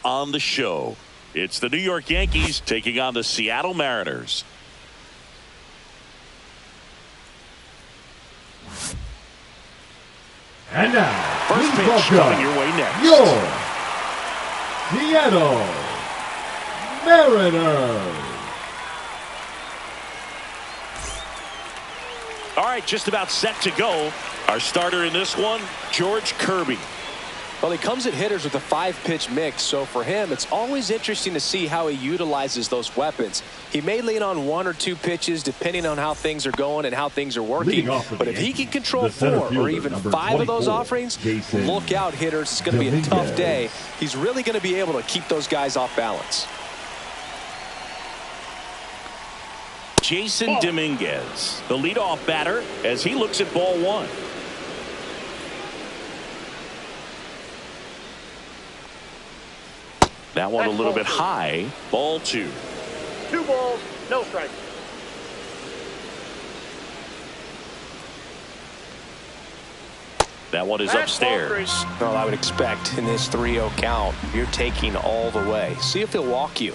on the show. It's the New York Yankees taking on the Seattle Mariners. And now, first pitch coming your way next. Your Seattle Mariners. All right, just about set to go. Our starter in this one, George Kirby. Well, he comes at hitters with a 5-pitch mix, so for him, it's always interesting to see how he utilizes those weapons. He may lean on 1 or 2 pitches depending on how things are going and how things are working, but if he can control 4 or even 5 of those offerings, look out, hitters. It's going to be a tough day. He's really going to be able to keep those guys off balance. Jason Dominguez, the leadoff batter, as he looks at ball 1. That one a little bit high. Ball 2. 2 balls, no strikes. That one is upstairs. Well, I would expect in this 3-0 count, you're taking all the way. See if he'll walk you.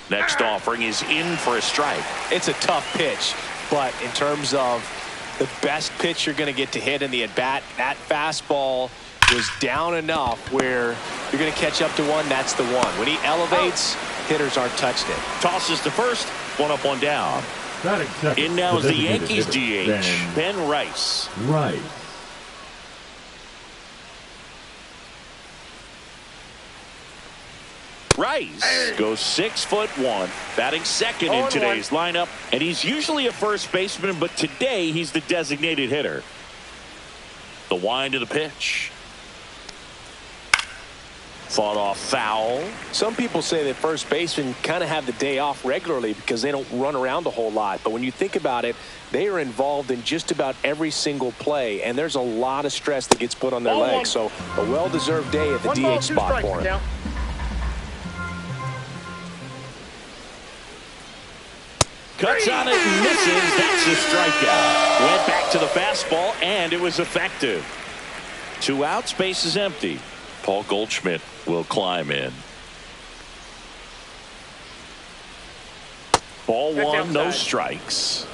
Next offering is in for a strike. It's a tough pitch, but in terms of the best pitch you're going to get to hit in the at-bat, that fastball was down enough where you're going to catch up to one. That's the one. When he elevates, hitters aren't touching it. Tosses to first. 1 up, 1 down. In now is the Yankees DH, Ben Rice. Rice goes 6'1", batting second in today's lineup, and he's usually a first baseman, but today he's the designated hitter. The wind of the pitch. Fought off foul. Some people say that first basemen kind of have the day off regularly because they don't run around a whole lot. But when you think about it, they are involved in just about every single play, and there's a lot of stress that gets put on their legs. So a well-deserved day at the DH spot for him. Cuts on it and misses. That's a strikeout. Went back to the fastball, and it was effective. 2 outs, base is empty. Paul Goldschmidt will climb in. Ball 1, no strikes.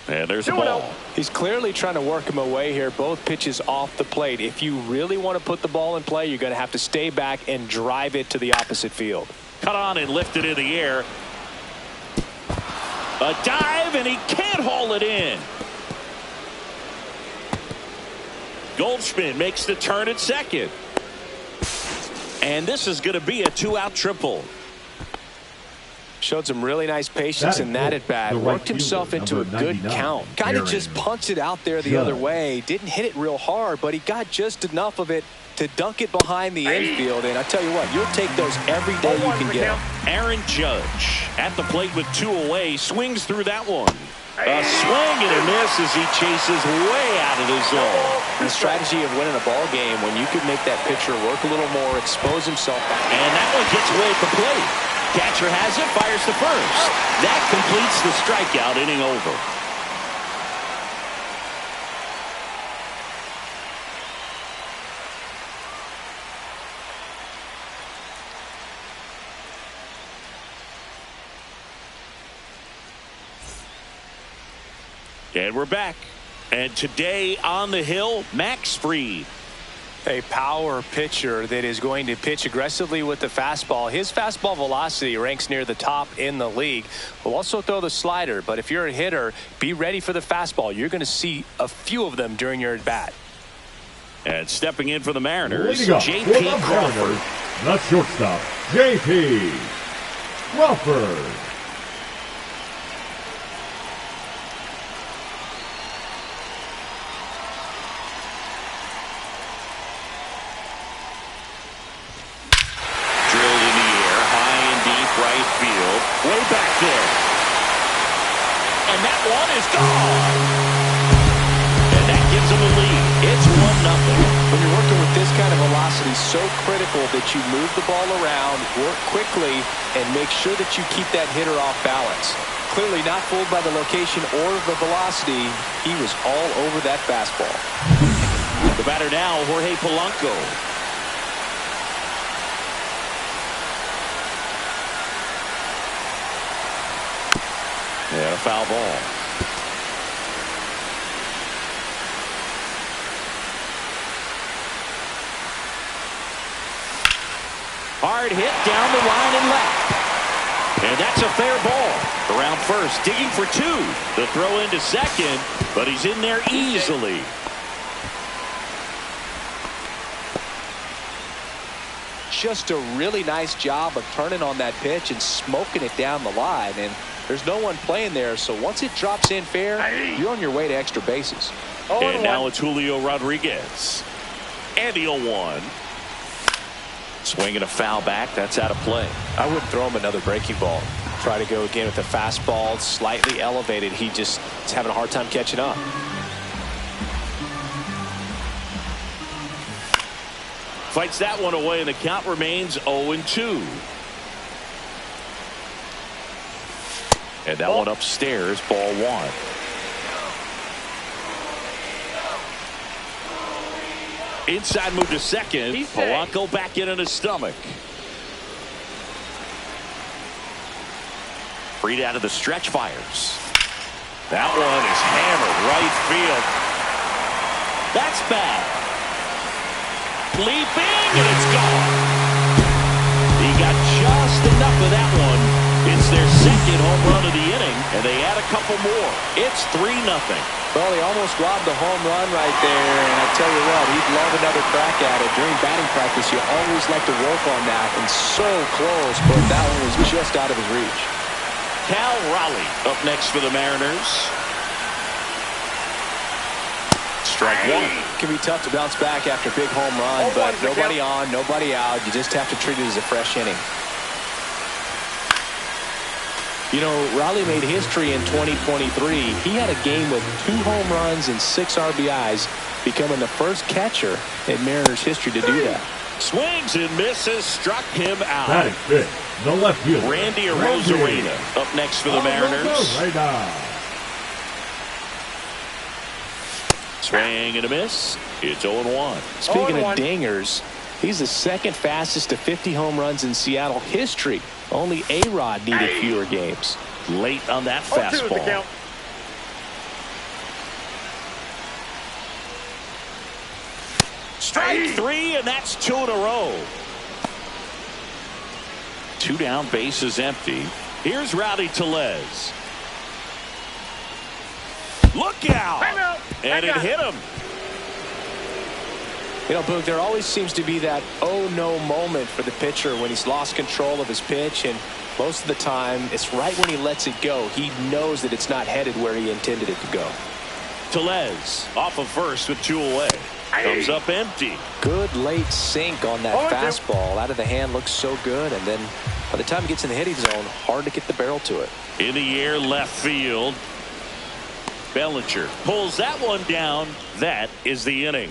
And there's a ball. He's clearly trying to work him away here. Both pitches off the plate. If you really want to put the ball in play, you're going to have to stay back and drive it to the opposite field. Cut on and lifted in the air. A dive, and he can't haul it in. Goldschmidt makes the turn at second. And this is going to be a 2-out triple. Showed some really nice patience in that at-bat. Worked himself into a good count. Kind of just punched it out there the other way. Didn't hit it real hard, but he got just enough of it to dunk it behind the infield. And I tell you what, you'll take those every day you can get them. Aaron Judge at the plate with 2 away. Swings through that one. A swing and a miss as he chases way out of the zone. The strategy of winning a ball game when you can make that pitcher work a little more, expose himself. And that one gets away at the plate. Catcher has it, fires to first. That completes the strikeout, inning over. And we're back. And today on the hill, Max Fried. A power pitcher that is going to pitch aggressively with the fastball. His fastball velocity ranks near the top in the league. Will also throw the slider, but if you're a hitter, be ready for the fastball. You're going to see a few of them during your at-bat. And stepping in for the Mariners, J.P. Crawford. The shortstop, J.P. Crawford. Way back there. And that one is gone. And that gives them a lead. It's 1-0. When you're working with this kind of velocity is so critical that you move the ball around, work quickly, and make sure that you keep that hitter off balance. Clearly not fooled by the location or the velocity. He was all over that fastball. The batter now, Jorge Polanco. And a foul ball. Hard hit down the line and left. And that's a fair ball. Around first, digging for two. The throw into second, but he's in there easily. Just a really nice job of turning on that pitch and smoking it down the line. And there's no one playing there, so once it drops in fair, you're on your way to extra bases. And now it's Julio Rodriguez. And the 0-1. Swinging a foul back. That's out of play. I wouldn't throw him another breaking ball. Try to go again with the fastball, slightly elevated. He just is having a hard time catching up. Fights that one away, and the count remains 0-2. And that one upstairs, ball one. Inside move to second. Polanco back in his stomach. Freed out of the stretch, fires. That one is hammered right field. That's bad. Leaping, and it's gone. He got just enough of that one. It's their second home run of the inning, and they add a couple more. It's 3-0. Well, he almost robbed a home run right there, and I tell you what, he'd love another crack at it. During batting practice, you always like to work on that, and so close, but that one was just out of his reach. Cal Raleigh up next for the Mariners. Strike one. It can be tough to bounce back after a big home run, but nobody on, nobody out. You just have to treat it as a fresh inning. You know, Raleigh made history in 2023. He had a game with 2 home runs and 6 RBIs, becoming the first catcher in Mariners history to do that. Swings and misses, struck him out. That is fifth. The left fielder, Randy Arozarena up next for the Mariners. Swing and a miss. It's 0-1. Speaking of dingers, he's the second fastest to 50 home runs in Seattle history. Only A-Rod needed fewer games. Late on that fastball. Strike 3, and that's 2 in a row. 2 down, bases empty. Here's Rowdy Tellez. Look out! And it hit him. You know, Boog, there always seems to be that oh-no moment for the pitcher when he's lost control of his pitch, and most of the time, it's right when he lets it go. He knows that it's not headed where he intended it to go. Tellez off of first with 2 away. Comes up empty. Good late sink on that fastball. Out of the hand, looks so good, and then by the time he gets in the hitting zone, hard to get the barrel to it. In the air, left field. Bellinger pulls that one down. That is the inning.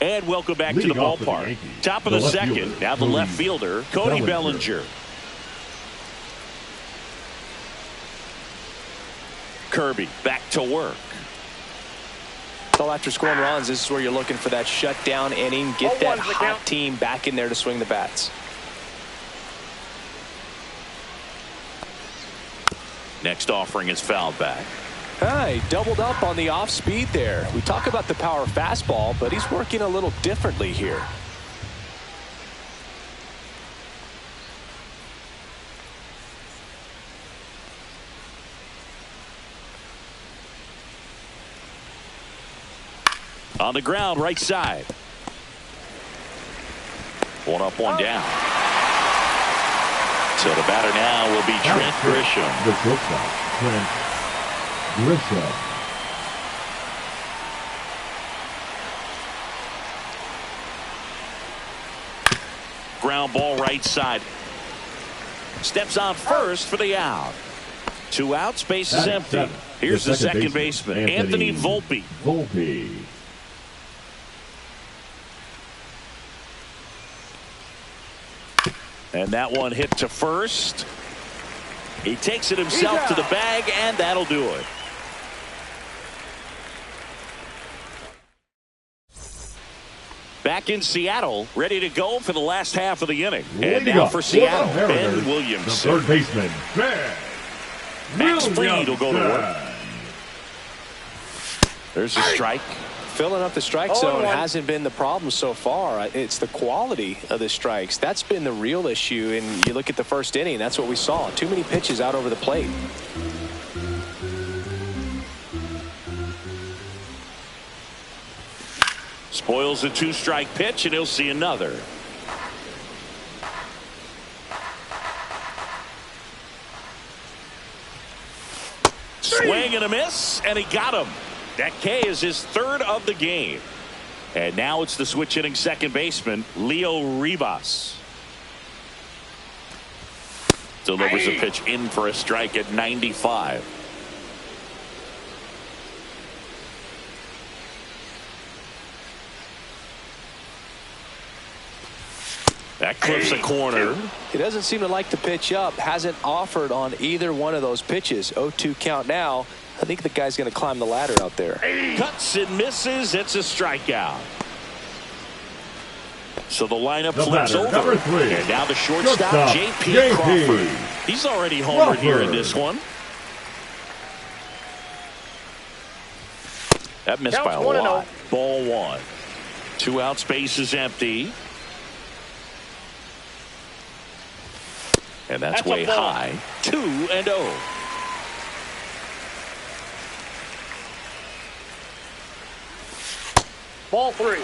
And welcome back to the ballpark. Top of the second. Now the left fielder, Cody Bellinger. Kirby back to work. So after scoring runs, this is where you're looking for that shutdown inning. Get that hot team back in there to swing the bats. Next offering is fouled back. He doubled up on the off speed there. We talk about the power fastball, but he's working a little differently here. On the ground, right side. One up, one down. So the batter now will be Trent Grisham. The shortstop, Trent Grisham. Ground ball right side. Steps on first for the out. 2 outs, base is empty. Here's the second baseman, Anthony Volpe. And that one hit to first. He takes it himself to the bag, and that'll do it. Back in Seattle, ready to go for the last half of the inning. And now for Seattle, Ben Williams. The third baseman, Ben Max Fried will go to work. There's a strike. Filling up the strike zone hasn't been the problem so far. It's the quality of the strikes. That's been the real issue. And you look at the first inning, that's what we saw. Too many pitches out over the plate. Spoils a 2-strike pitch, and he'll see another. Swing and a miss, and he got him. That K is his 3rd of the game. And now it's the switch hitting second baseman, Leo Rivas. Delivers a pitch in for a strike at 95. That clips a corner. He doesn't seem to like the pitch up. Hasn't offered on either one of those pitches. 0-2 count now. I think the guy's going to climb the ladder out there. Cuts and misses. It's a strikeout. So the lineup flips over. And now the shortstop, J.P. Crawford. He's already homered here in this one. That missed by a lot. Ball 1. 2 outs, base is empty. And that's way high. 2-0. Ball 3.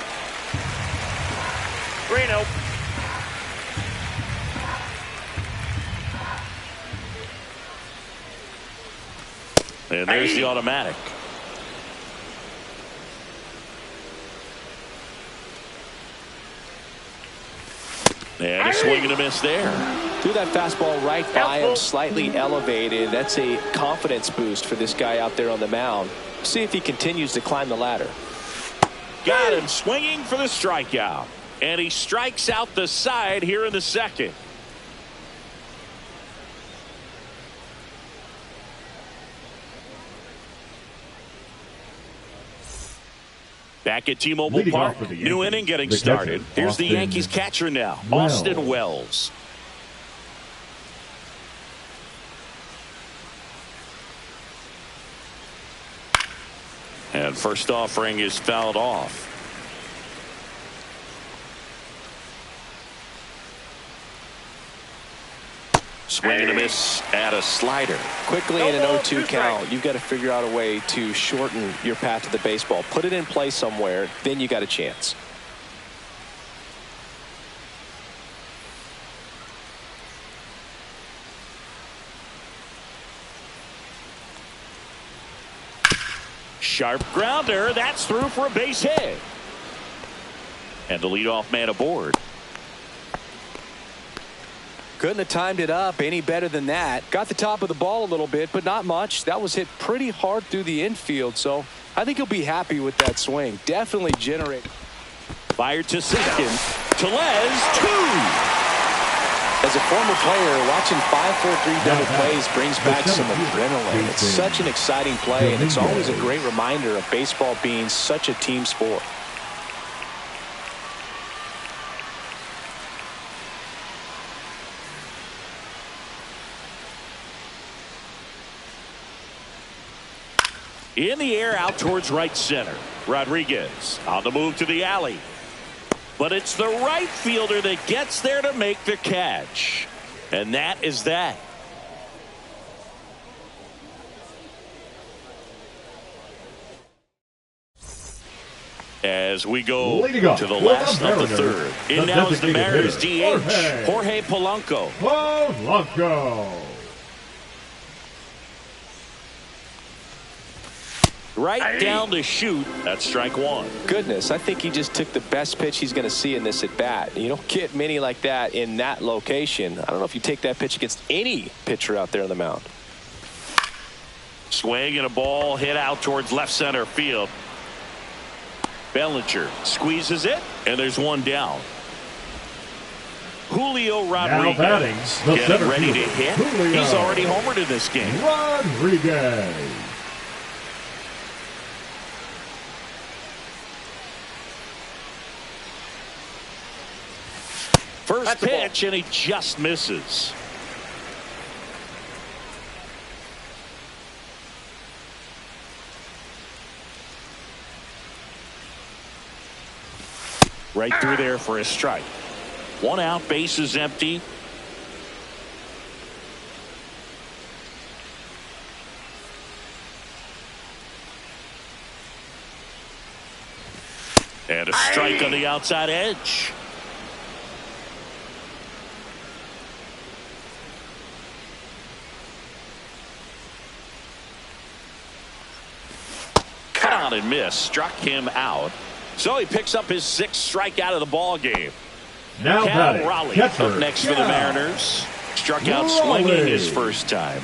3-0. And there's the automatic. And a swing and a miss there. Threw that fastball right by him, slightly elevated. That's a confidence boost for this guy out there on the mound. See if he continues to climb the ladder. Got him swinging for the strikeout. And he strikes out the side here in the second. Back at T-Mobile Park, new inning getting started. Here's the Yankees catcher now, Austin Wells. And first offering is fouled off. Swing and a miss at a slider. Quickly in an 0-2 count, you've got to figure out a way to shorten your path to the baseball. Put it in play somewhere, then you got a chance. Sharp grounder. That's through for a base hit. And the leadoff man aboard. Couldn't have timed it up any better than that. Got the top of the ball a little bit, but not much. That was hit pretty hard through the infield, so I think he'll be happy with that swing. Definitely generate. Fired to second. Tellez, 2. As a former player, watching 5-4-3 double plays brings back some adrenaline. It's such an exciting play, and it's always a great reminder of baseball being such a team sport. In the air out towards right center. Rodriguez on the move to the alley. But it's the right fielder that gets there to make the catch. And that is that. As we go to the last of the third. In now is the Mariners DH, Jorge Polanco. Right down the chute. That's strike 1. Goodness, I think he just took the best pitch he's going to see in this at bat. You don't get many like that in that location. I don't know if you take that pitch against any pitcher out there on the mound. Swing and a ball hit out towards left center field. Bellinger squeezes it, and there's one down. Julio Rodriguez Now batting, the getting center ready to fielder, hit. Julio He's already homered in this game. Rodriguez. First pitch, and he just misses. Right through there for a strike. One out, base is empty. And a strike on the outside edge. Cut on and miss. Struck him out. So he picks up his 6th strikeout of the ball game. Now Cal Raleigh catcher, up next for the Mariners. Struck out swinging his first time.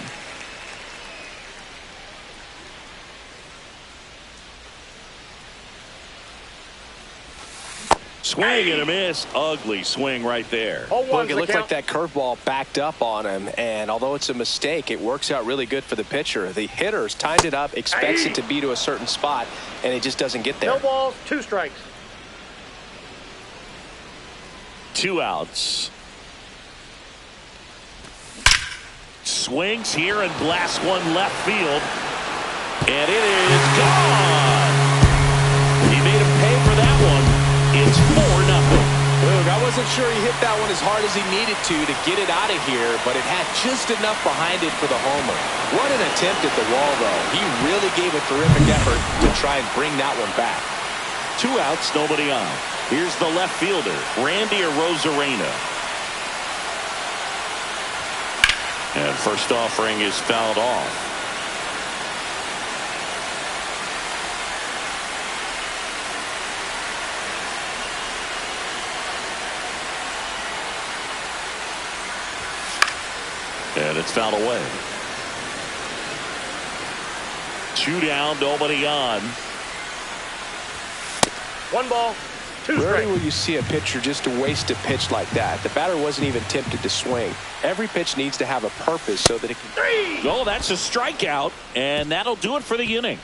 Swing and a miss. Ugly swing right there. Look, it looked like that curveball backed up on him, and although it's a mistake, it works out really good for the pitcher. The hitter's timed it up, expects it to be to a certain spot, and it just doesn't get there. No balls, 2 strikes. 2 outs. Swings here and blasts one left field. And it is gone. He made him pay for that one. It's 4-0. Look, I wasn't sure he hit that one as hard as he needed to get it out of here, but it had just enough behind it for the homer. What an attempt at the wall, though. He really gave a terrific effort to try and bring that one back. 2 outs, nobody on. Here's the left fielder, Randy Arozarena. And first offering is fouled off. And it's fouled away. 2 down, nobody on. 1 ball, 2 strikes. Rarely will you see a pitcher just waste a pitch like that. The batter wasn't even tempted to swing. Every pitch needs to have a purpose so that it can. 3. Oh, that's a strikeout, and that'll do it for the inning.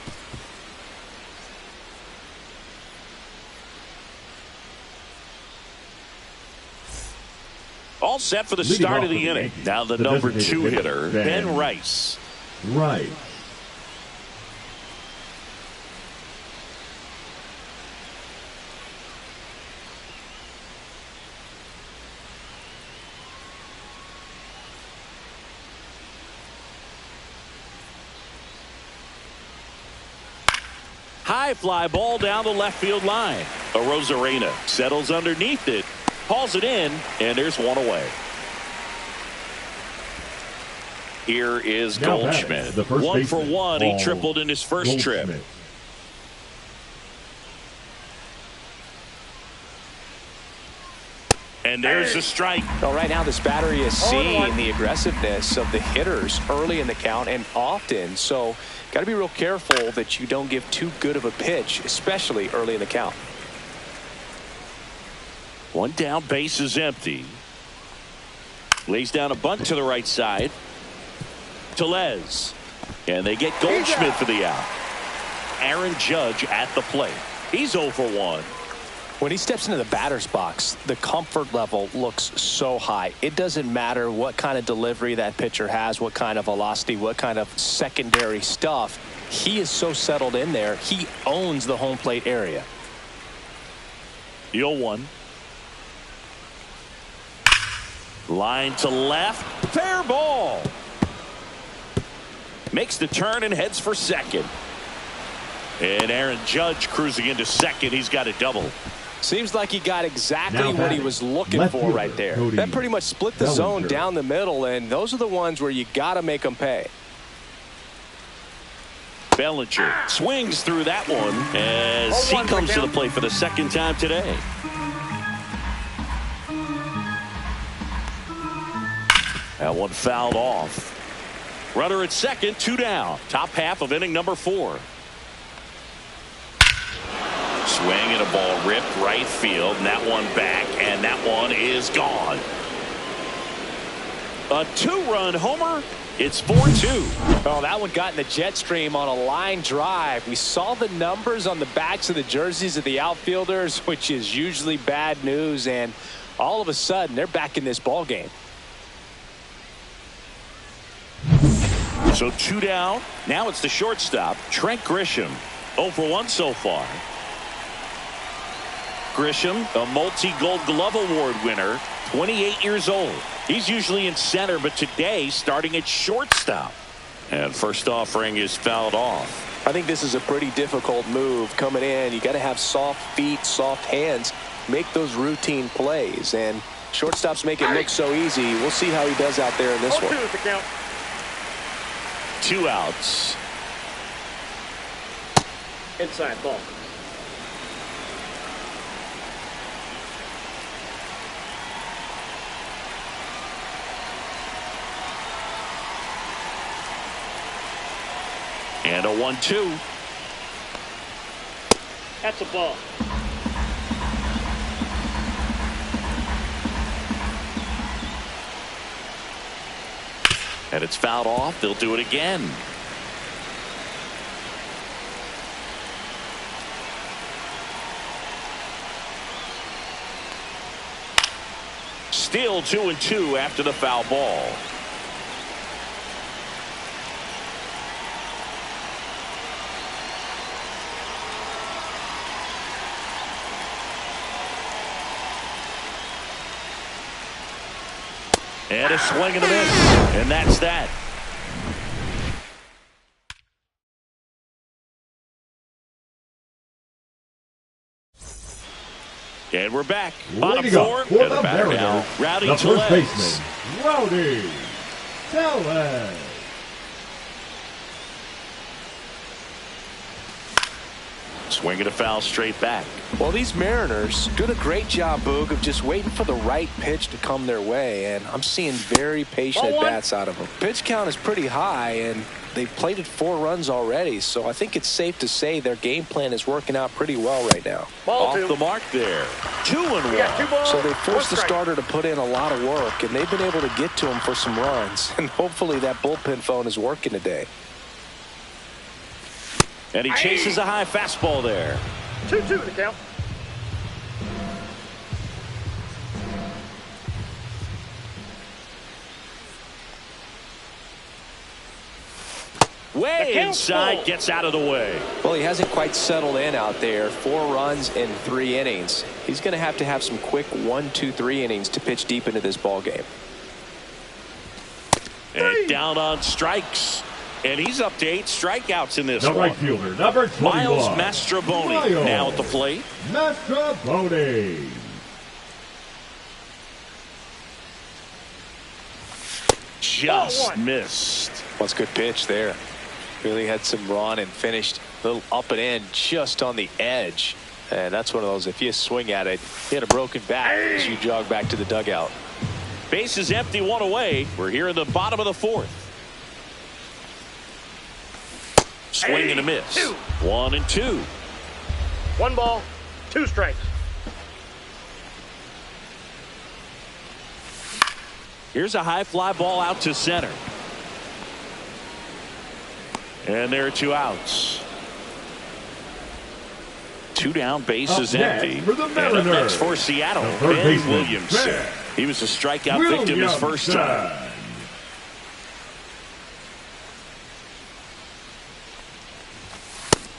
All set for the start of the inning. Now the number 2 hitter, Ben Rice. Right. High fly ball down the left field line. Arozarena settles underneath it, hauls it in, and there's one away. Here is Now Goldschmidt. the first 1 for baseman, 1. He tripled in his first trip. And there's a strike. Well, right now this battery is seeing the aggressiveness of the hitters early in the count and often. So got to be real careful that you don't give too good of a pitch, especially early in the count. 1 down, base is empty. Lays down a bunt to the right side. Tellez. And they get Goldschmidt for the out. Aaron Judge at the plate. He's 0 for 1. When he steps into the batter's box, the comfort level looks so high. It doesn't matter what kind of delivery that pitcher has, what kind of velocity, what kind of secondary stuff. He is so settled in there. He owns the home plate area. The 0-1. Line to left. Fair ball. Makes the turn and heads for second. And Aaron Judge cruising into second. He's got a double. Seems like he got exactly what he was looking for right there. That pretty much split the zone down the middle, and those are the ones where you got to make them pay. Bellinger swings through that one as he comes to the plate for the second time today. That one fouled off. Runner at second, 2 down. Top half of inning number 4. Swing and a ball ripped right field, and that one back, and that one is gone. A 2-run homer. It's 4-2. Oh, that one got in the jet stream on a line drive. We saw the numbers on the backs of the jerseys of the outfielders, which is usually bad news, and all of a sudden they're back in this ball game. So 2 down. Now it's the shortstop, Trent Grisham. 0 for 1 so far. Grisham, a multi-Gold Glove Award winner, 28 years old. He's usually in center, but today starting at shortstop. And first offering is fouled off. I think this is a pretty difficult move coming in. You got to have soft feet, soft hands, make those routine plays. And shortstops make it look so easy. We'll see how he does out there in this one. 0-2 is the count. 2 outs. Inside ball. And a 1-2. That's a ball. And it's fouled off. They'll do it again. Still 2-2 after the foul ball. And a swing and a miss. And that's that. And we're back. Bottom 4. For And the the batter now, Mariners, Rowdy the first Tellez. baseman, Rowdy Tellez. Swinging a foul straight back. Well, these Mariners doing a great job, Boog, of just waiting for the right pitch to come their way, and I'm seeing very patient at-bats out of them. Pitch count is pretty high, and they've plated 4 runs already, so I think it's safe to say their game plan is working out pretty well right now. Ball Off 2. the mark there. 2-1. We got 2 balls. So they forced the 1 strike. starter to put in a lot of work, and they've been able to get to him for some runs, and hopefully that bullpen phone is working today. And he chases a high fastball there. 2-2 the count. Way The count's inside, full. gets out of the way. Well, he hasn't quite settled in out there. 4 runs in 3 innings. He's going to have some quick 1, 2, 3 innings to pitch deep into this ball game. And down on strikes. And he's up to 8 strikeouts in this The one. right fielder, number 21. Miles Mastrobuoni now at the plate. Mastrobuoni. Just 1. missed. Well, it's a good pitch there. Really had some run and finished a little up and in just on the edge. And that's one of those, if you swing at it, you hit a broken back as you jog back to the dugout. Base is empty, 1 away. We're here in the bottom of the 4th. Swing and a miss. 1 and 2. 1 ball, 2 strikes. Here's a high fly ball out to center. And there are 2 outs. 2 down, base Up is next empty. for the And up Mariners, next for Seattle, the third Ben baseman, Williamson. Ben He was a strikeout victim his first time.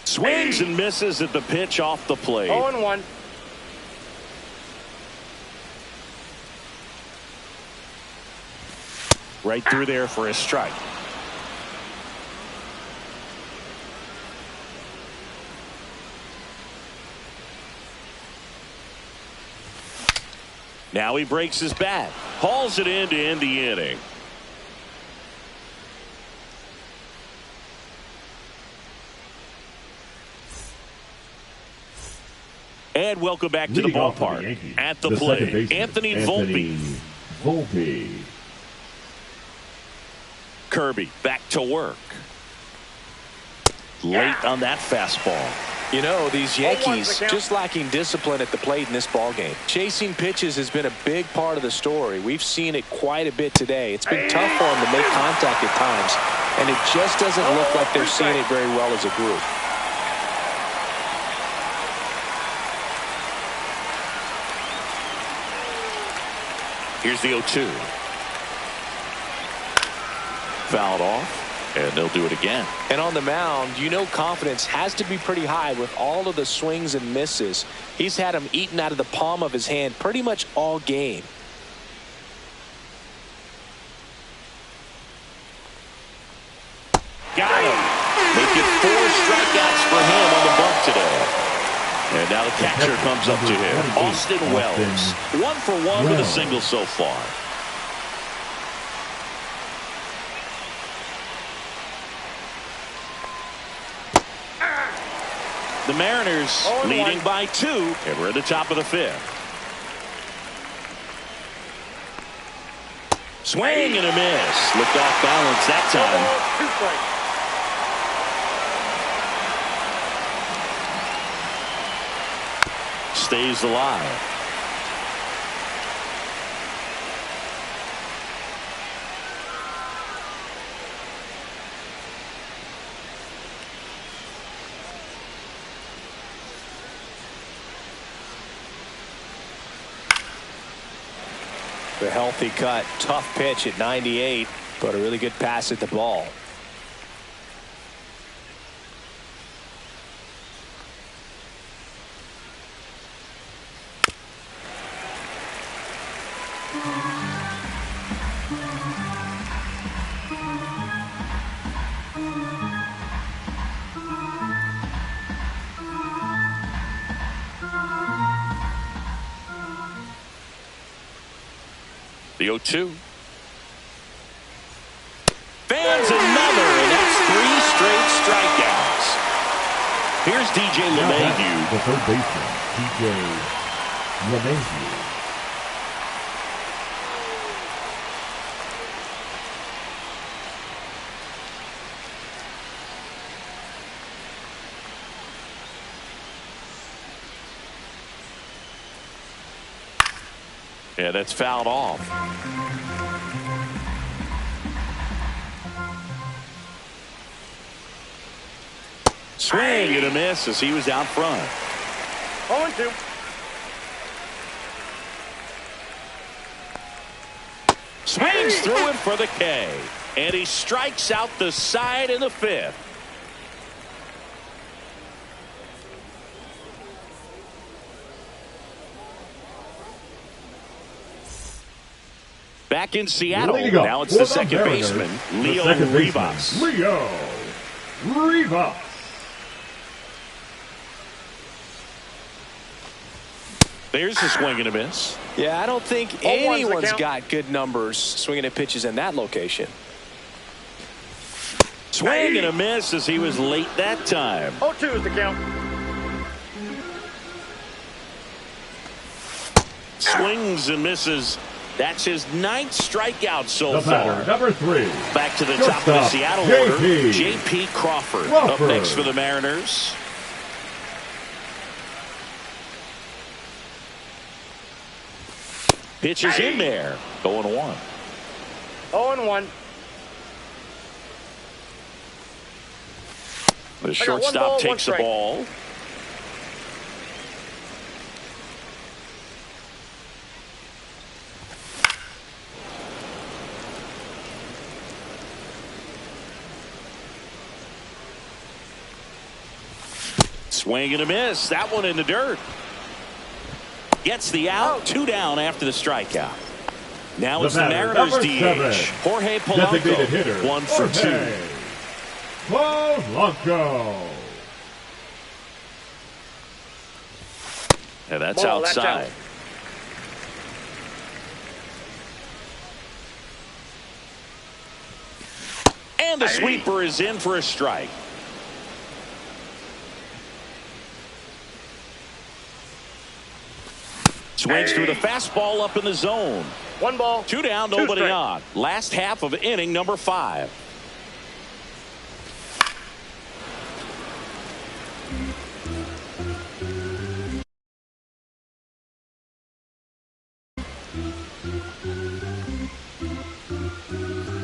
Swings and misses at the pitch off the plate. 0-1. Right through there for a strike. Now he breaks his bat. Hauls it in to end the inning. And welcome back to the Leading off for ballpark. Yankees, At the second plate, baseman, Anthony Volpe. Volpe. Kirby back to work. Late on that fastball. You know, these Yankees just lacking discipline at the plate in this ball game. Chasing pitches has been a big part of the story. We've seen it quite a bit today. It's been tough for them to make contact at times, and it just doesn't look like they're seeing it very well as a group. Here's the 0-2. Fouled off, and they'll do it again. And on the mound, you know confidence has to be pretty high with all of the swings and misses. He's had them eaten out of the palm of his hand pretty much all game. Got him. Make it 4 strikeouts for him on the bump today. And now the catcher comes up to him. Austin Wells. 1 for 1 with a single so far. The Mariners leading by 2, and we're at the top of the 5th. Swing and a miss. Looked off balance that time. Stays alive. The healthy cut, tough pitch at 98, but a really good pass at the ball. The 0-2. Fans another, and that's 3 straight strikeouts. Here's DJ LeMahieu. The third baseman, DJ LeMahieu. Yeah, that's fouled off. Swing and a miss as he was out front. 0-2. Swings through it for the K. And he strikes out the side in the 5th. Back in Seattle. Now it's the second baseman, Leo Rivas. Leo Rivas. There's a swing and a miss. Yeah, I don't think anyone's got good numbers swinging at pitches in that location. Swing and a miss as he was late that time. 0-2 is the count. Swings and misses. That's his 9th strikeout so far. Number 3. Back to the top of the Seattle order. J.P. Crawford up next for the Mariners. Pitch is in there. 0-1. 0-1. The shortstop takes the ball. Swing and a miss. That one in the dirt. Gets the out. 2 down after the strikeout. Now it's the Mariners DH. Jorge Polanco. 1 for 2. Polanco. And that's outside. And the sweeper is in for a strike. Swings through the fastball up in the zone. One ball. 2 down, Two nobody strikes. on. Last half of inning number 5.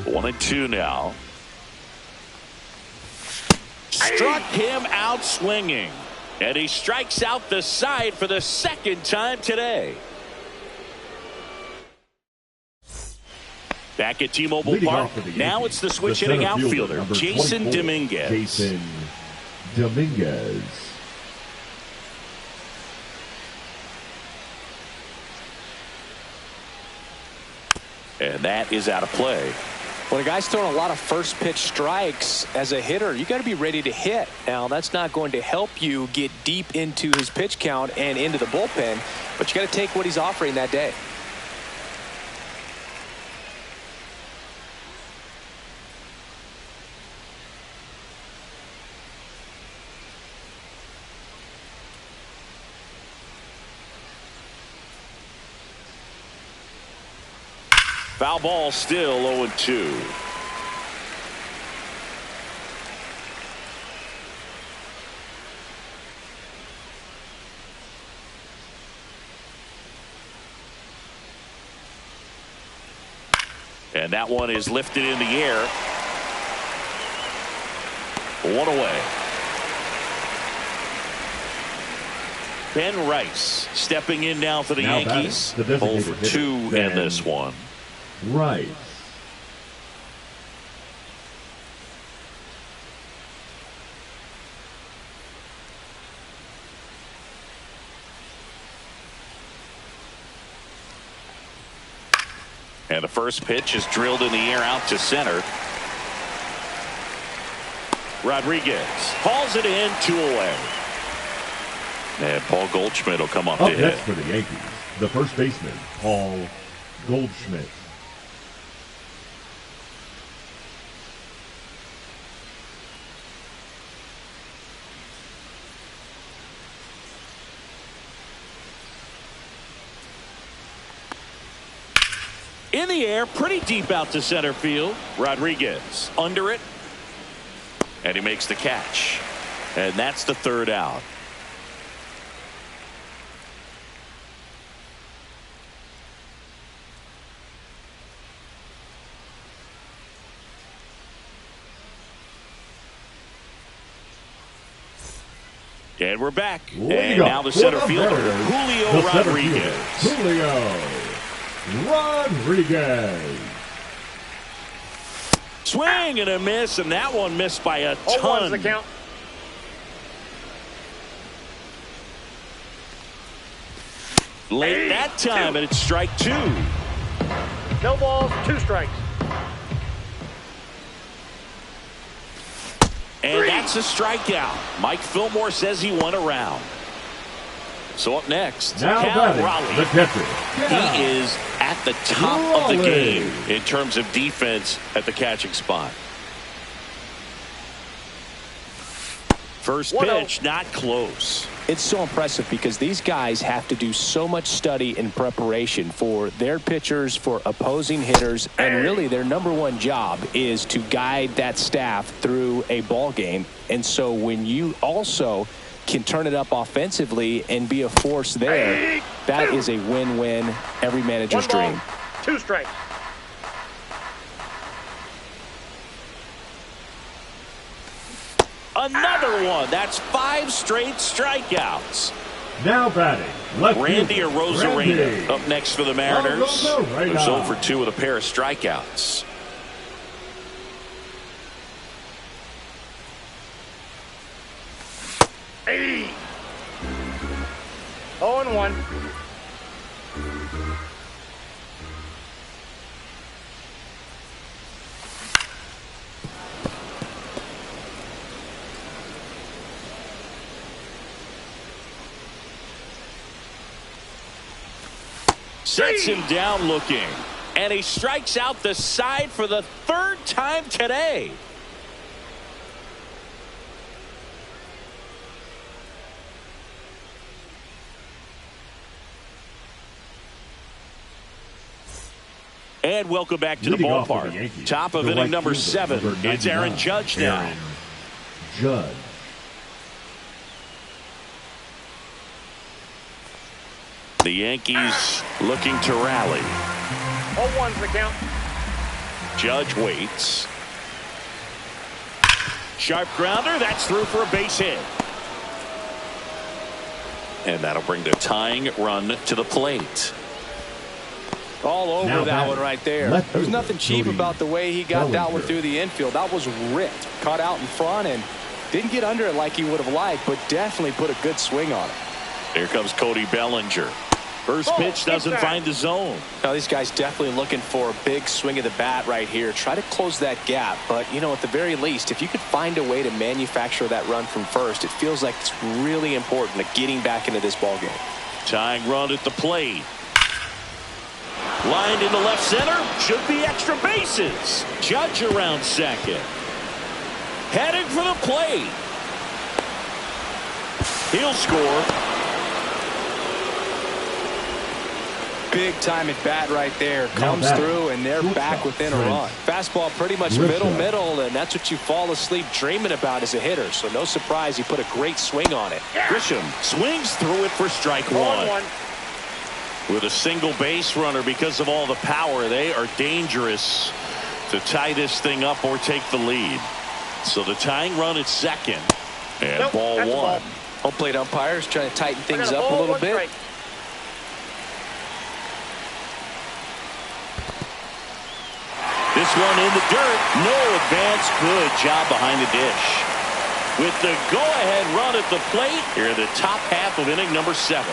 One and 2 now. Struck him out swinging. And he strikes out the side for the second time today. Back at T-Mobile Leading Park. off for the Now Yankees, it's the switch the hitting center fielder, outfielder, number Jason 24, Dominguez. Jason Dominguez. And that is out of play. When a guy's throwing a lot of first pitch strikes as a hitter, you got to be ready to hit. Now, that's not going to help you get deep into his pitch count and into the bullpen, but you got to take what he's offering that day. Foul ball, still 0-2. And that one is lifted in the air. One away. Ben Rice stepping in now for the Now Yankees. batting, the designated 0 for 2 hitter, in Ben this one. Rice. And the first pitch is drilled in the air out to center. Rodriguez hauls it in, 2 away. And Paul Goldschmidt will come up to Up hit. next for the Yankees, the first baseman, Paul Goldschmidt. In the air, pretty deep out to center field. Rodriguez under it. And he makes the catch. And that's the third out. And we're back. And now the center fielder, Julio Rodriguez. Julio Rodriguez. Swing and a miss, and that one missed by a 0-1's ton. the count. Late that time, and it's strike 2. No balls, 2 strikes. And that's a strikeout. Mike Fillmore says he went around. So up next, Now Cal batting, Raleigh. the catcher. Cal He is at the top of the Raleigh. game in terms of defense at the catching spot. First 1-0. pitch, not close. It's so impressive because these guys have to do so much study and preparation for their pitchers, for opposing hitters, and really their number one job is to guide that staff through a ball game. And so when you also can turn it up offensively and be a force there, that is a win-win, every manager's 1 ball, dream. 2 strikes. Another one. That's 5 straight strikeouts. Now batting, left Randy fielder, Arozarena Randy. up next for the Mariners. Arozarena. Who's 0 for 2 with a pair of strikeouts. Hey. 0-1. Sets him down looking. And he strikes out the side for the 3rd time today. And welcome back to the Leading off for the ballpark. Yankees, Top of the inning right number fielder, 7. number It's Aaron 99, Judge now. Aaron Judge. The Yankees looking to rally. 0-1's the count. Judge waits. Sharp grounder. That's through for a base hit. And that'll bring the tying run to the plate. All over Now that batting, one right there. left There's fielder, nothing cheap Cody about the way he got that one Bellinger. through the infield. That was ripped. Caught out in front and didn't get under it like he would have liked, but definitely put a good swing on it. Here comes Cody Bellinger. First pitch doesn't find the zone. Now these guys definitely looking for a big swing of the bat right here. Try to close that gap, but you know, at the very least, if you could find a way to manufacture that run from first, it feels like it's really important to getting back into this ball game. Tying run at the plate. Lined into left center. Should be extra bases. Judge around second. Heading for the plate. He'll score. Big time at bat right there. Comes batting, through and they're back within a run. Fastball pretty much middle, and that's what you fall asleep dreaming about as a hitter. So no surprise he put a great swing on it. Grisham swings through it for strike 1. With a single base runner, because of all the power, they are dangerous to tie this thing up or take the lead. So the tying run at second. And ball 1. Home plate umpires trying to tighten things up a little bit. Strike. This one in the dirt. No advance. Good job behind the dish. With the go-ahead run at the plate here in the top half of inning number 7.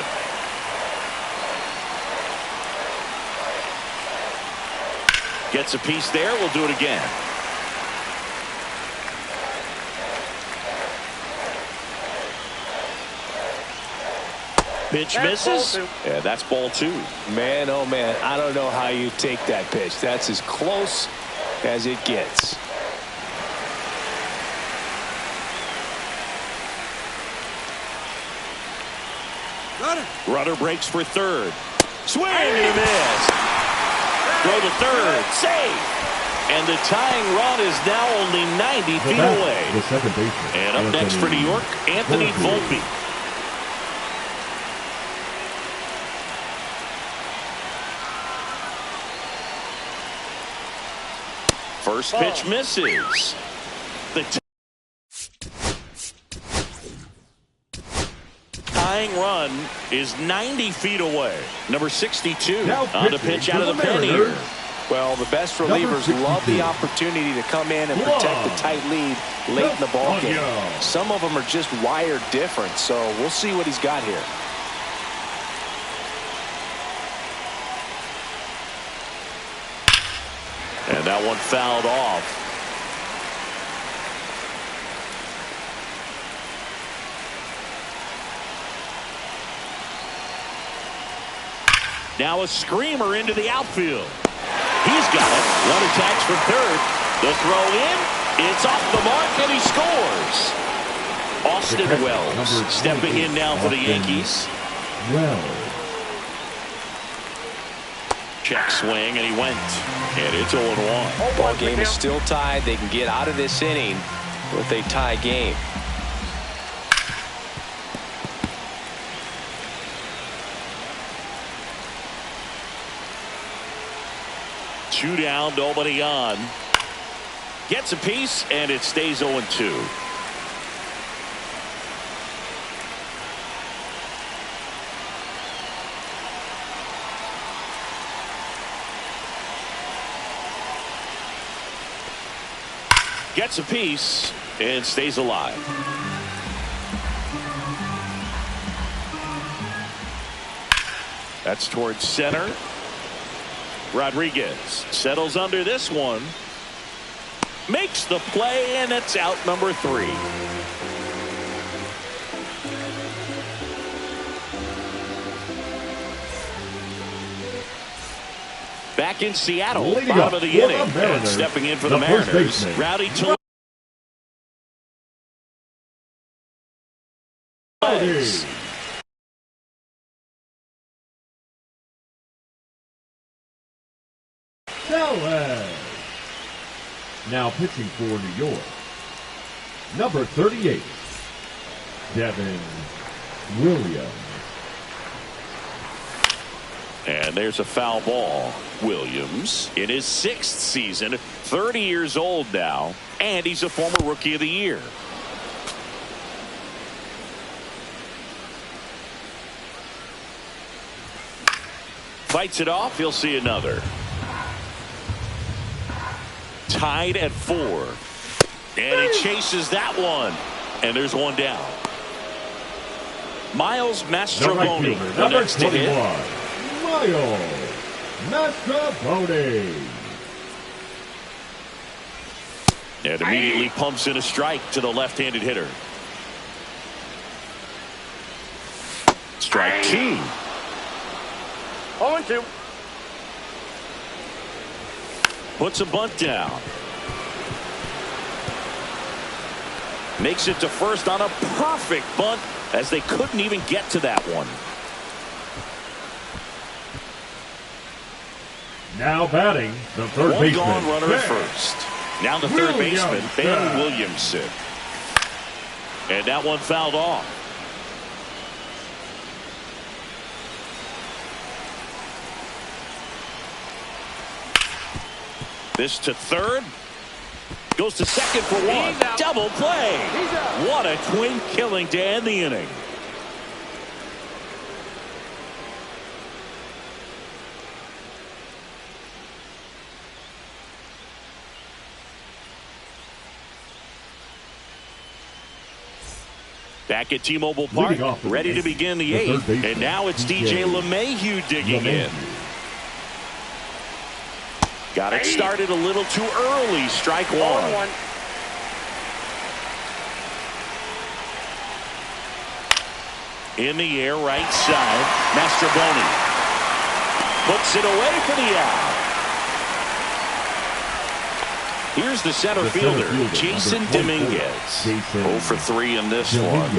Gets a piece there. We'll do it again. Pitch misses. Yeah, that's ball 2. Man, oh man, I don't know how you take that pitch. That's as close as it gets. Runner breaks for third. Swing and a miss. Throw to third. Safe. And the tying run is now only 90 feet away. The second baseman. And up next for New York, Anthony Volpe. First pitch misses. The tying run is 90 feet away. Number 62 on the pitch out of the pen here. Well, the best relievers love the opportunity to come in and protect the tight lead late in the ball game. Some of them are just wired different, so we'll see what he's got here. And that one fouled off. Now a screamer into the outfield. He's got it. Runner tags for third. The throw in. It's off the mark and he scores. Austin Wells stepping in now for the Yankees. Wells. Check swing and he went. And it's 0-1. Ball game is still tied. They can get out of this inning with a tie game. Two down, nobody on. Gets a piece, and it stays 0-2. Gets a piece, and stays alive. That's towards center. Rodriguez settles under this one. Makes the play, and it's out number 3. Back in Seattle, bottom of the inning, and stepping in for the Mariners, Rowdy Tellez. Now pitching for New York, number 38, Devin Williams. And there's a foul ball. Williams in his 6th season, 30 years old now, and he's a former Rookie of the Year. Fights it off. He'll see another. Tied at 4. And he chases that one. And there's one down. Miles Mastrobuoni, the next to hit. Miles Mastrobuoni. And immediately pumps in a strike to the left-handed hitter. Strike 2. 0-2. Puts a bunt down. Makes it to first on a perfect bunt as they couldn't even get to that one. Now batting, the third One baseman. gone runner at first. Now the third baseman, Ben Williamson. And that one fouled off. This to third. Goes to second for one. Double play. What a twin killing to end the inning. Back at T-Mobile Park, ready to begin the 8th. And now it's DJ LeMahieu digging in. Got it started a little too early. Strike 1. In the air, right side. Mastrobuoni puts it away for the out. Here's the center fielder, Jason Dominguez. 0 for 3 in this one.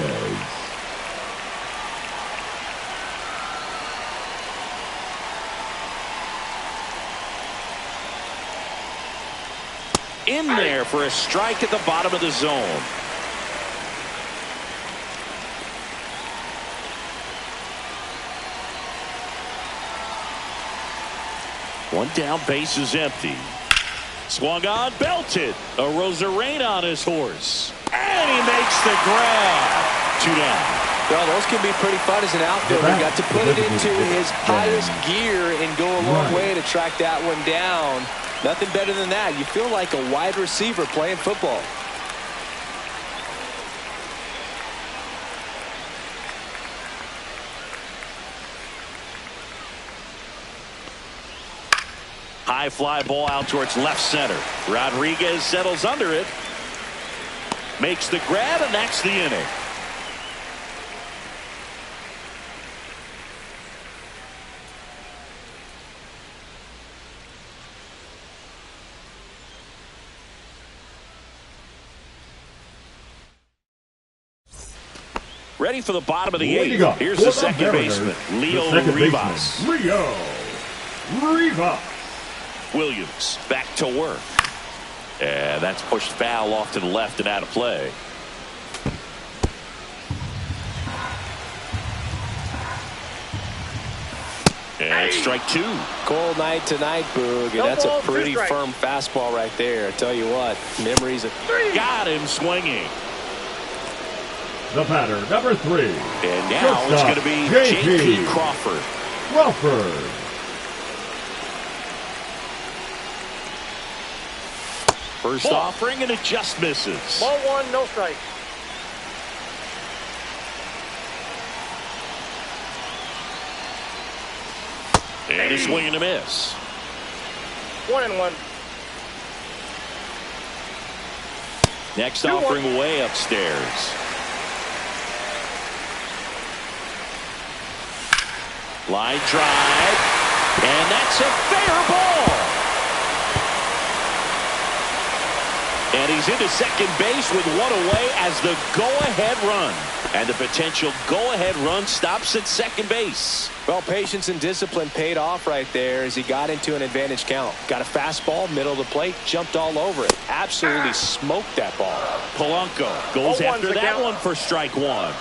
In there for a strike at the bottom of the zone. One down, base is empty. Swung on, belted. A Rosarena on his horse. And he makes the grab. 2 down. Well, those can be pretty fun as an outfielder. Got to put it into his highest gear and go a long way to track that one down. Nothing better than that. You feel like a wide receiver playing football. High fly ball out towards left center. Rodriguez settles under it. Makes the grab, and that's the inning. Ready for the bottom of the 8th. Here's the second baseman, Leo Rivas. Leo Rivas. Williams back to work. And that's pushed foul off to the left and out of play. And strike 2. Cold night tonight, Boog, and that's a pretty firm fastball right there. I tell you what, memories of... Got him swinging. The batter, number 3. And now it's going to be J.P. Crawford. First offering, and it just misses. Ball 1, no strike. And a swing and a miss. 1-1. Next offering way upstairs. Line drive, and that's a fair ball. And he's into second base with one away as the go-ahead run. And the potential go-ahead run stops at second base. Well, patience and discipline paid off right there as he got into an advantage count. Got a fastball, middle of the plate, jumped all over it. Absolutely smoked that ball. Polanco goes after that one for strike one.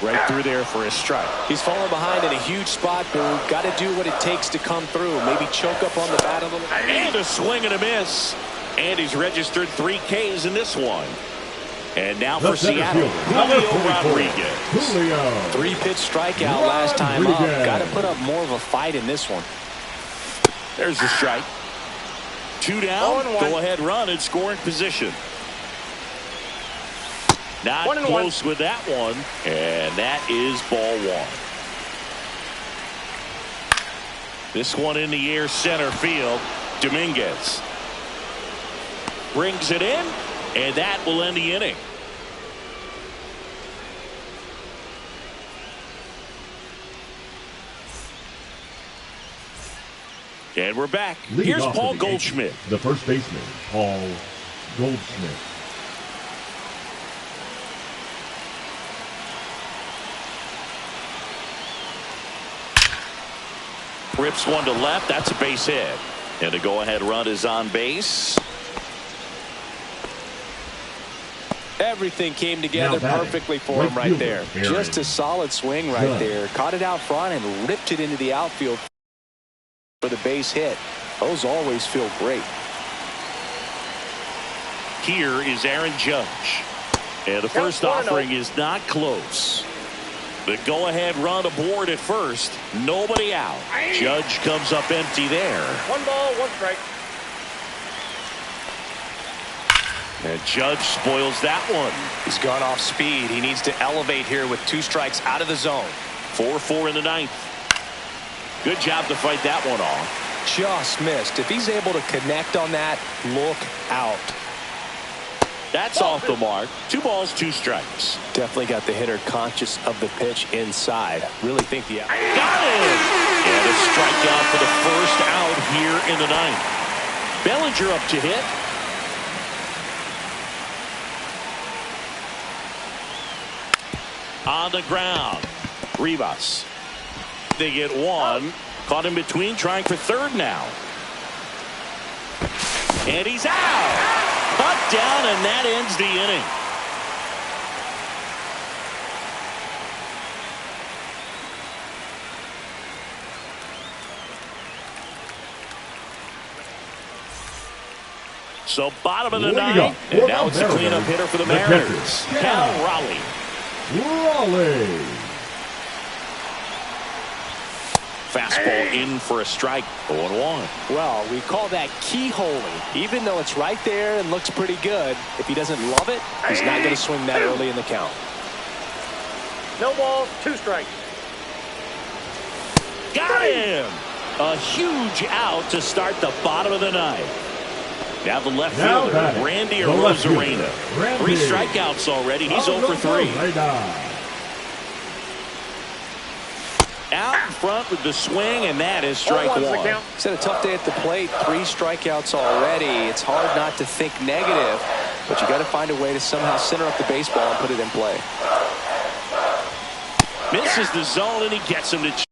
Right through there for a strike. He's falling behind in a huge spot, but got to do what it takes to come through. Maybe choke up on the bat a little. And a swing and a miss. And he's registered 3 Ks in this one. And now for Seattle, Julio Rodriguez. 3-pitch strikeout last time up. Got to put up more of a fight in this one. There's the strike. 2 down. Go-ahead run in scoring position. Not close with that one. And that is ball 1. This one in the air center field. Dominguez brings it in, and that will end the inning. And we're back. Here's Paul Goldschmidt. The first baseman, Paul Goldschmidt. Rips one to left. That's a base hit. And the go-ahead run is on base. Everything came together perfectly for him right there. Just a solid swing right there. Caught it out front and ripped it into the outfield for the base hit. Those always feel great. Here is Aaron Judge. And the first offering is not close. The go-ahead run aboard at first. Nobody out. Judge comes up empty there. 1 ball, 1 strike. And Judge spoils that one. He's gone off speed. He needs to elevate here with 2 strikes out of the zone. 4-4 in the 9th. Good job to fight that one off. Just missed. If he's able to connect on that, look out. That's off the mark. 2 balls, 2 strikes. Definitely got the hitter conscious of the pitch inside. Really think the out. Got it! And a strikeout for the first out here in the 9th. Bellinger up to hit. On the ground. Rivas. They get 1. Caught in between, trying for third now. And he's out. Cut down, and that ends the inning. So bottom of the 9th, and now it's a cleanup hitter for the Mariners. Cal Raleigh. Fastball in for a strike. 0-1. Well, we call that keyholing. Even though it's right there and looks pretty good, if he doesn't love it, he's not going to swing that early in the count. No balls, 2 strikes. Got him! A huge out to start the bottom of the 9th. Now the left fielder, Randy Arozarena. 3 strikeouts already. He's 0 for 3. Out in front with the swing, and that is strike 1. He's had a tough day at the plate. 3 strikeouts already. It's hard not to think negative, but you got to find a way to somehow center up the baseball and put it in play. Misses the zone, and he gets him to chase.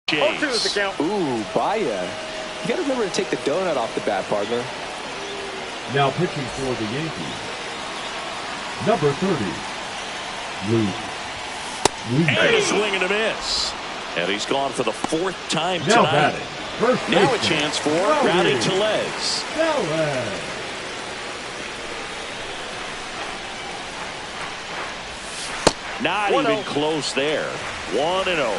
0-2 is the count. Ooh, Baya. You got to remember to take the donut off the bat, partner. Now pitching for the Yankees, number 30. And a swing and a miss. And he's gone for the 4th time now tonight. Now a chance for GRADY'S. Not even close there. 1-0.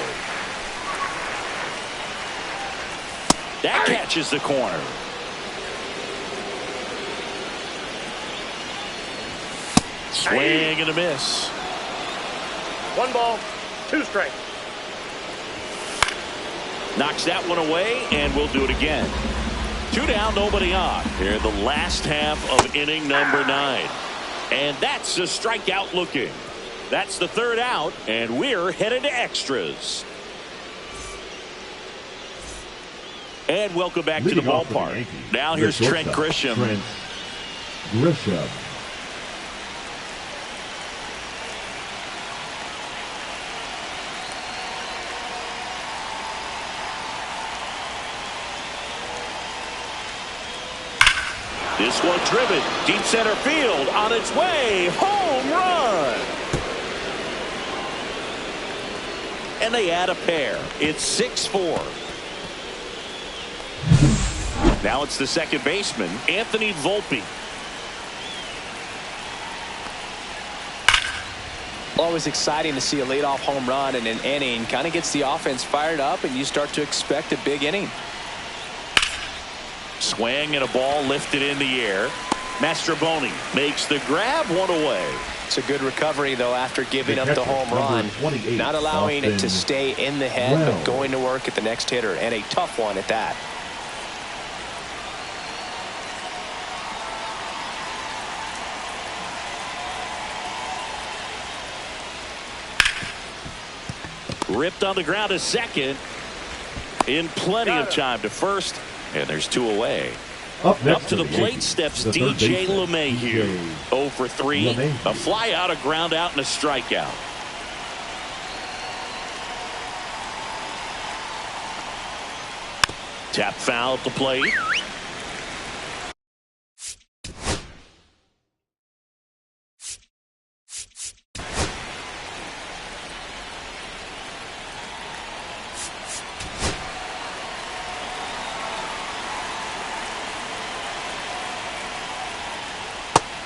That catches the corner. Swing and a miss. 1 ball, 2 strikes. Knocks that one away, and we'll do it again. 2 down, nobody on. Here in the last half of inning number 9. And that's a strikeout looking. That's the 3rd out, and we're headed to extras. And welcome back to the ballpark. Now here's Trent Grisham. Trent Grisham. This one driven. Deep center field. On its way. Home run. And they add a pair. It's 6-4. Now it's the second baseman, Anthony Volpe. Always exciting to see a leadoff home run in an inning. Kind of gets the offense fired up, and you start to expect a big inning. Swing and a ball lifted in the air. Mastroboni makes the grab, one away. It's a good recovery, though, after giving up the home run. Not allowing it to stay in the head, but going to work at the next hitter, and a tough one at that. Ripped on the ground to second. In plenty of time to first. And there's two away. Up to the plate steps DJ LeMahieu. 0 for 3. A fly out, a ground out, and a strikeout. Tap foul at the plate.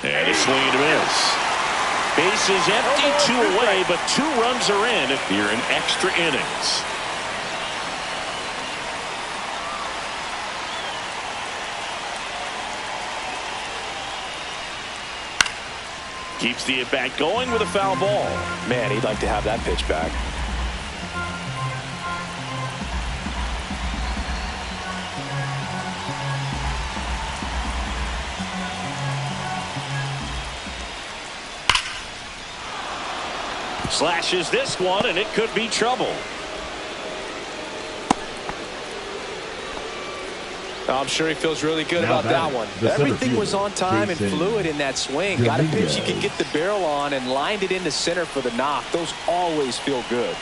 And a swing and a miss. Base is empty, 2 away, but 2 runs are in here in extra innings. Keeps the at-bat going with a foul ball. Man, he'd like to have that pitch back. Slashes this one, and it could be trouble. I'm sure he feels really good about that one. Everything was on time and fluid in that swing. Got a pitch he could get the barrel on and lined it into center for the knock. Those always feel good.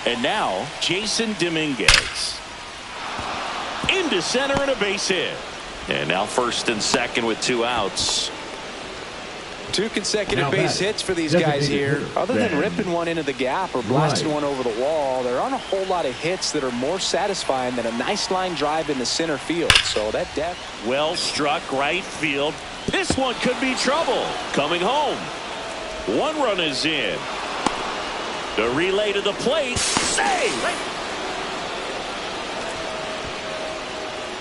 And now, Jason Dominguez. Into center and a base hit. And now first and second with 2 outs. 2 consecutive base hits for these guys here. Other than ripping one into the gap or blasting one over the wall, there aren't a whole lot of hits that are more satisfying than a nice line drive in the center field. So that depth. Well struck right field. This one could be trouble. Coming home. 1 run is in. The relay to the plate. Save!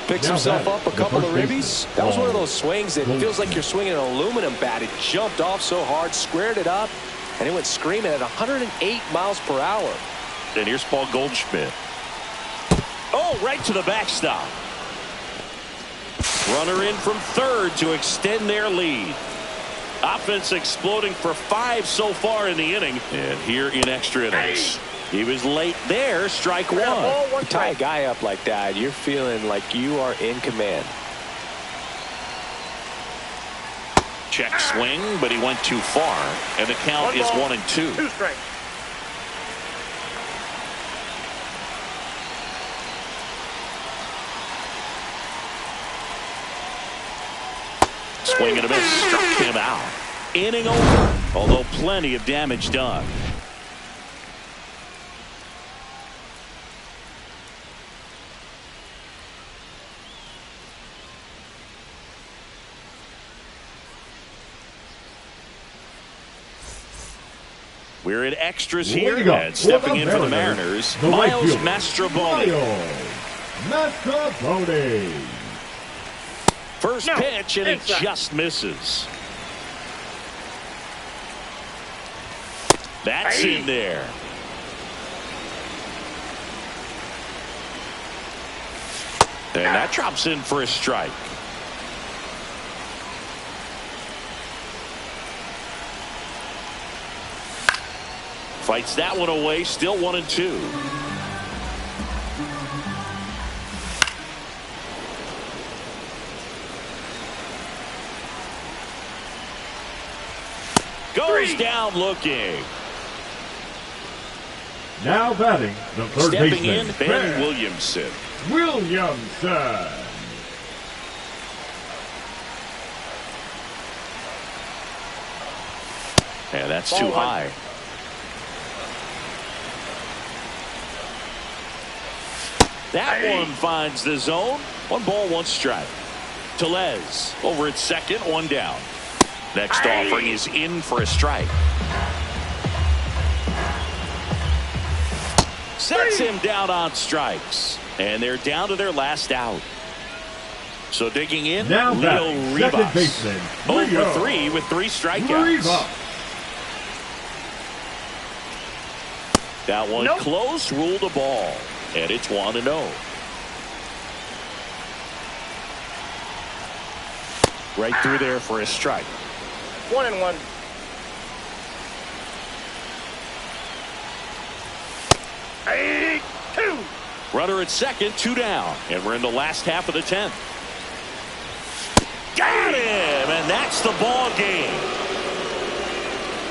Picks himself up a couple of ribbies. That was one of those swings that feels like you're swinging an aluminum bat. It jumped off so hard, squared it up, and it went screaming at 108 miles per hour. And here's Paul Goldschmidt. Oh, right to the backstop. Runner in from third to extend their lead. Offense exploding for 5 so far in the inning. And here in extra innings. He was late there, strike 1. You tie a guy up like that, you're feeling like you are in command. Check swing, but he went too far. And the count is 1-2. 2 strikes. Swing and a miss, struck him out. Inning over, although plenty of damage done. We're in extras here, and stepping in for the Mariners, Miles Mastroboni. First pitch, and he just misses. That's in there. And that drops in for a strike. Fights that one away, still 1-2. Goes down looking. Now batting, the third Stepping baseman, in, Ben Williamson. Williamson. Yeah, that's Ball too one. high. That one finds the zone. 1 ball, 1 strike. Tellez over at second, 1 down. Next offering is in for a strike. Sets him down on strikes. And they're down to their last out. So digging in, Now Leo batting, second Rivas. baseman, 0 Leo for 3 with 3 strikeouts. Rivas. That one Nope. close, ruled a ball. And it's 1-0. Right through there for a strike. 1-1. Hey, 2. Runner at second, 2 down. And we're in the last half of the 10th. Got him! And that's the ball game.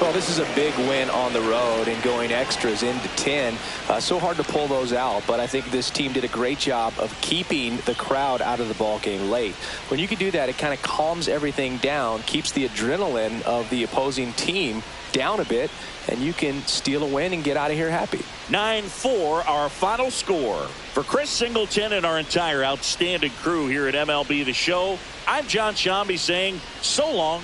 Well, this is a big win on the road and going extras into 10. So hard to pull those out, but I think this team did a great job of keeping the crowd out of the ball game late. When you can do that, it kind of calms everything down, keeps the adrenaline of the opposing team down a bit, and you can steal a win and get out of here happy. 9-4, our final score. For Chris Singleton and our entire outstanding crew here at MLB The Show, I'm John Shambi saying so long.